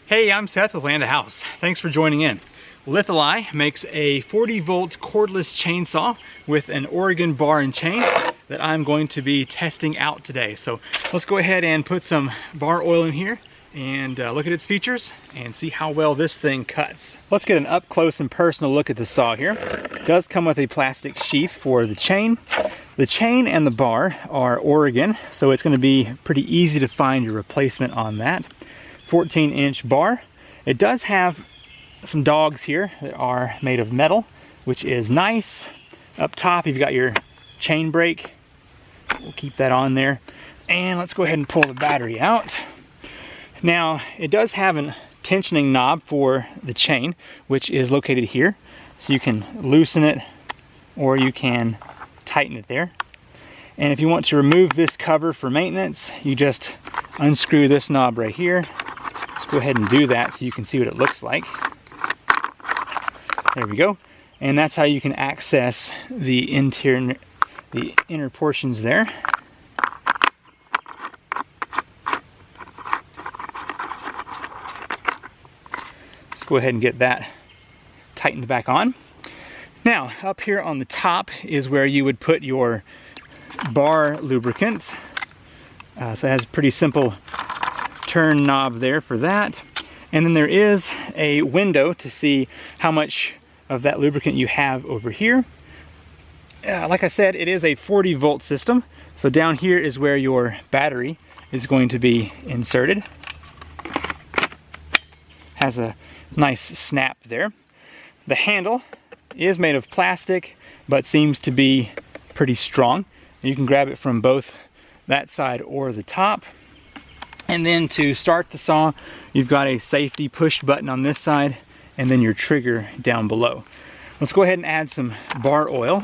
Hey, I'm Seth with Land a House. Thanks for joining in. Litheli makes a 40-volt cordless chainsaw with an Oregon bar and chain that I'm going to be testing out today. So let's go ahead and put some bar oil in here and look at its features and see how well this thing cuts. Let's get an up close and personal look at the saw here. It does come with a plastic sheath for the chain. The chain and the bar are Oregon, so it's going to be pretty easy to find your replacement on that. 14-inch bar. It does have some dogs here that are made of metal, which is nice. Up top you've got your chain brake. We'll keep that on there. And let's go ahead and pull the battery out. Now it does have a tensioning knob for the chain, which is located here. So you can loosen it or you can tighten it there. And if you want to remove this cover for maintenance, you just unscrew this knob right here. Let's go ahead and do that so you can see what it looks like. There we go. And that's how you can access the inner portions there. Let's go ahead and get that tightened back on. Now, up here on the top is where you would put your bar lubricant. So it has a pretty simple turn knob there for that. And then there is a window to see how much of that lubricant you have over here. Like I said, it is a 40-volt system. So down here is where your battery is going to be inserted. Has a nice snap there. The handle is made of plastic, but seems to be pretty strong. You can grab it from both that side or the top. And then to start the saw, you've got a safety push button on this side and then your trigger down below. Let's go ahead and add some bar oil.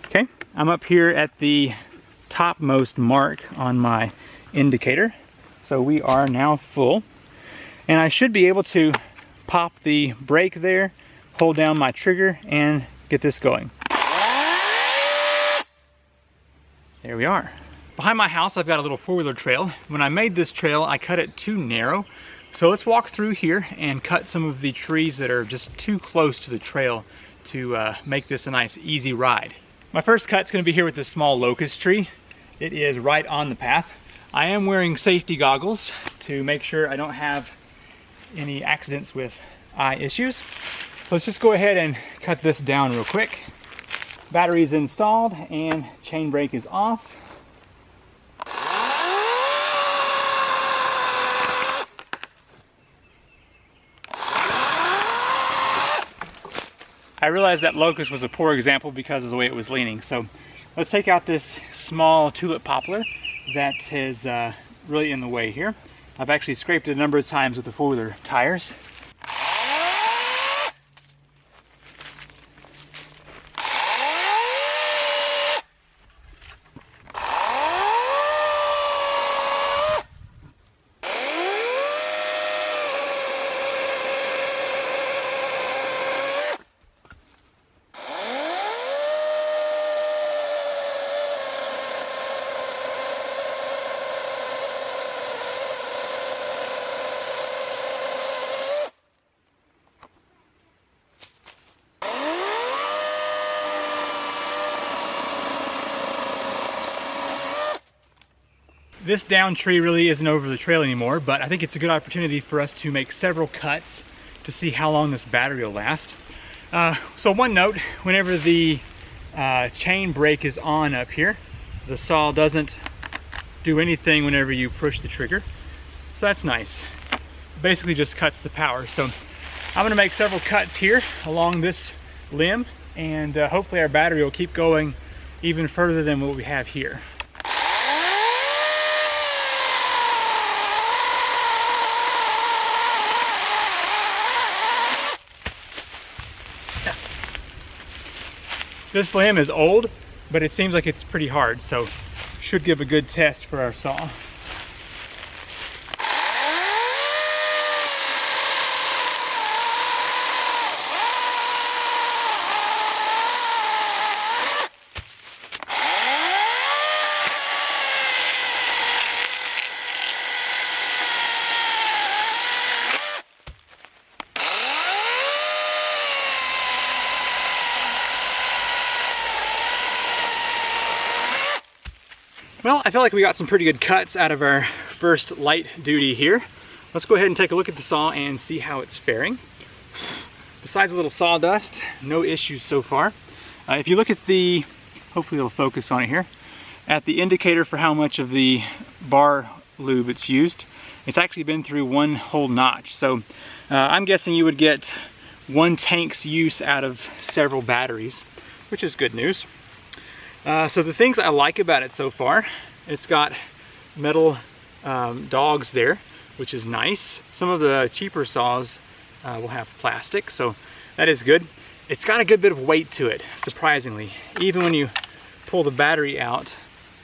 Okay, I'm up here at the topmost mark on my indicator, so we are now full, and I should be able to pop the brake there, hold down my trigger, and get this going. There we are. Behind my house I've got a little four-wheeler trail. When I made this trail I cut it too narrow, so let's walk through here and cut some of the trees that are just too close to the trail to make this a nice easy ride. My first cut's going to be here with this small locust tree. It is right on the path. I am wearing safety goggles to make sure I don't have any accidents with eye issues. So let's just go ahead and cut this down real quick. Battery's installed and chain brake is off. I realized that locust was a poor example because of the way it was leaning. So let's take out this small tulip poplar that is really in the way here. I've actually scraped it a number of times with the four-wheeler tires. This down tree really isn't over the trail anymore, but I think it's a good opportunity for us to make several cuts to see how long this battery will last. So one note, whenever the chain brake is on up here, the saw doesn't do anything whenever you push the trigger. So that's nice. Basically just cuts the power. So I'm going to make several cuts here along this limb, and hopefully our battery will keep going even further than what we have here. This limb is old, but it seems like it's pretty hard, so should give a good test for our saw. Well, I feel like we got some pretty good cuts out of our first light duty here. Let's go ahead and take a look at the saw and see how it's faring. Besides a little sawdust, no issues so far. If you look at the, hopefully it'll focus on it here, at the indicator for how much of the bar lube it's used, it's actually been through one whole notch. So I'm guessing you would get one tank's use out of several batteries, which is good news. So the things I like about it so far, it's got metal dogs there, which is nice. Some of the cheaper saws will have plastic, so that is good. It's got a good bit of weight to it, surprisingly. Even when you pull the battery out,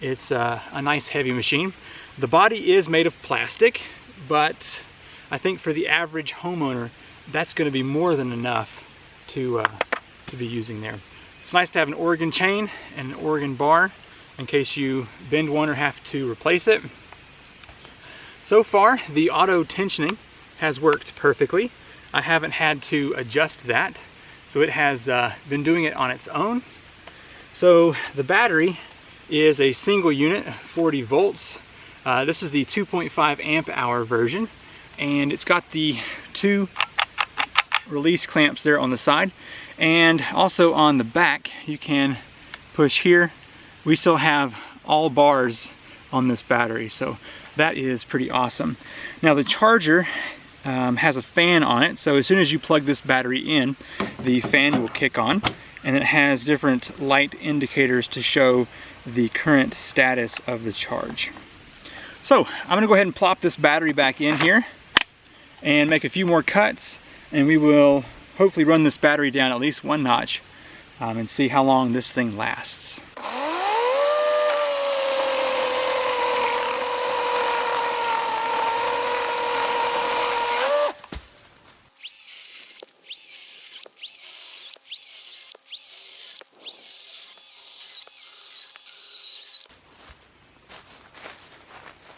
it's a nice heavy machine. The body is made of plastic, but I think for the average homeowner, that's going to be more than enough to be using there. It's nice to have an Oregon chain and an Oregon bar in case you bend one or have to replace it. So far, the auto tensioning has worked perfectly. I haven't had to adjust that, so it has been doing it on its own. So the battery is a single unit, 40 volts. This is the 2.5 amp hour version, and it's got the 2 release clamps there on the side, and also on the back you can push here. We still have all bars on this battery, so that is pretty awesome. Now the charger has a fan on it, so as soon as you plug this battery in, the fan will kick on, and it has different light indicators to show the current status of the charge. So I'm going to go ahead and plop this battery back in here and make a few more cuts, and we will hopefully run this battery down at least one notch and see how long this thing lasts.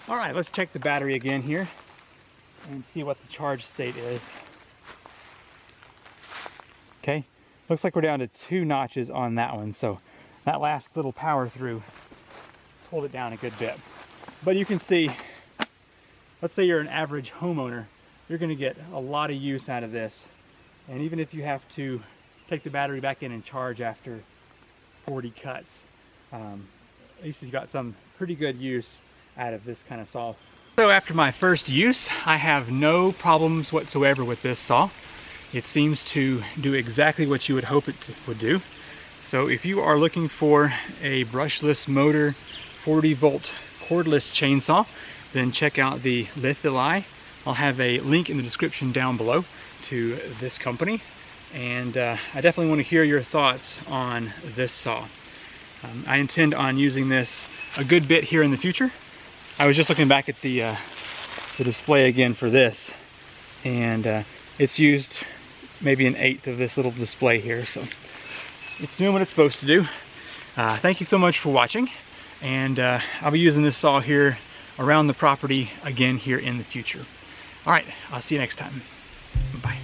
All right, let's check the battery again here and see what the charge state is. Okay, looks like we're down to 2 notches on that one, so that last little power through pulled it down a good bit. But you can see, let's say you're an average homeowner, you're going to get a lot of use out of this. And even if you have to take the battery back in and charge after 40 cuts, at least you've got some pretty good use out of this kind of saw. So after my first use, I have no problems whatsoever with this saw. It seems to do exactly what you would hope it would do. So if you are looking for a brushless motor 40 volt cordless chainsaw, then check out the Litheli. I'll have a link in the description down below to this company, and I definitely want to hear your thoughts on this saw. I intend on using this a good bit here in the future. I was just looking back at the display again for this, and it's used maybe 1/8 of this little display here, so it's doing what it's supposed to do. Thank you so much for watching, and I'll be using this saw here around the property again here in the future. All right, I'll see you next time. Bye.